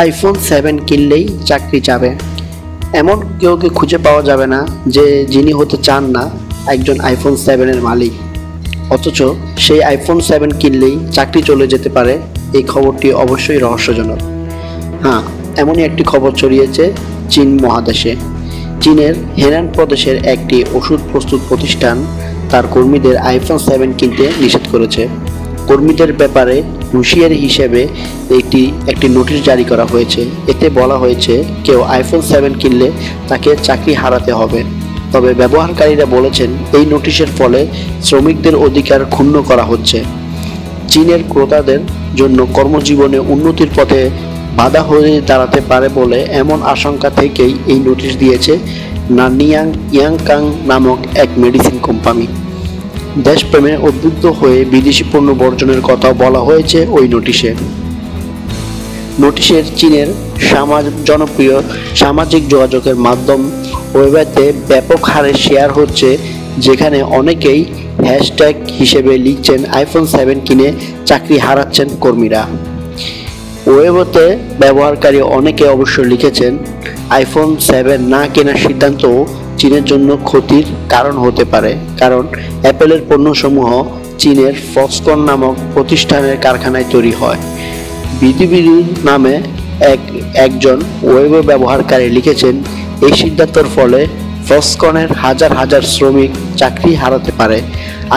IPhone 7 কিনলেই চাকরি যাবে, এমন কেউকে খুঁজে পাওয়া যাবে না যে যিনি হতে চান না একজন আইফোন 7-এর মালিক, অথচ সেই আইফোন 7 কিনলেই চাকরি চলে যেতে পারে। এই খবরটি অবশ্যই রহস্যজনক। হ্যাঁ, এমনই একটি খবর ছড়িয়েছে চীন মহাদেশে। চীনের হেনান প্রদেশের একটি ওষুধ প্রস্তুত প্রতিষ্ঠান তার কর্মীদের আইফোন 7 কিনতে নিষেধ করেছে। কর্মীদের ব্যাপারে হুঁশিয়ারি হিসেবে একটি নোটিশ জারি করা হয়েছে। এতে বলা হয়েছে, কেউ আইফোন 7 কিনলে তাকে চাকরি হারাতে হবে। তবে ব্যবহারকারীরা বলেছেন, এই নোটিশের ফলে শ্রমিকদের অধিকার ক্ষুণ্ণ করা হচ্ছে। চীনের ক্রেতাদের জন্য কর্মজীবনে উন্নতির পথে বাধা হয়ে দাঁড়াতে পারে বলে এমন আশঙ্কা থেকেই এই নোটিশ দিয়েছে নানইয়াং ইয়াংকাং নামক এক মেডিসিন কোম্পানি। দেশপ্রেমে উদ্বুদ্ধ হয়ে বিদেশি পণ্য বর্জনের কথা বলা হয়েছে ওই নোটিশে। নোটিশের চীনের জনপ্রিয় সামাজিক যোগাযোগের মাধ্যম ওয়েবেতে ব্যাপক হারে শেয়ার হচ্ছে, যেখানে অনেকেই হ্যাশট্যাগ হিসেবে লিখছেন আইফোন 7 কিনে চাকরি হারাচ্ছেন কর্মীরা। ওয়েবেতে ব্যবহারকারী অনেকে অবশ্য লিখেছেন, আইফোন 7 না কেনার সিদ্ধান্ত চীনের জন্য ক্ষতির কারণ হতে পারে, কারণ অ্যাপেলের পণ্যসমূহ চীনের ফক্সকন নামক প্রতিষ্ঠানের কারখানায় তৈরি হয়। বিডিবিডি নামে একজন ওয়েব ব্যবহারকারী লিখেছেন, এই সিদ্ধান্তের ফলে ফক্সকনের হাজার হাজার শ্রমিক চাকরি হারাতে পারে।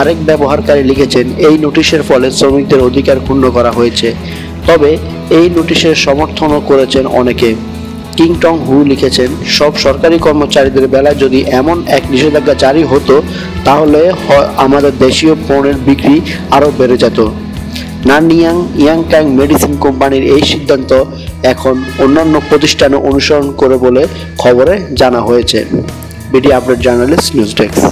আরেক ব্যবহারকারী লিখেছেন, এই নোটিশের ফলে শ্রমিকদের অধিকার ক্ষুণ্ণ করা হয়েছে। তবে এই নোটিশের সমর্থনও করেছেন অনেকে। কিং টং হু লিখেছেন, সব সরকারি কর্মচারীদের বেলায় যদি এমন এক নিষেধাজ্ঞা জারি হতো তাহলে আমাদের দেশীয় পণ্যের বিক্রি আরও বেড়ে যেত। নানইয়াং ইয়াংকাং মেডিসিন কোম্পানির এই সিদ্ধান্ত এখন অন্যান্য প্রতিষ্ঠানও অনুসরণ করে বলে খবরে জানা হয়েছে। BD update journalist, news desk.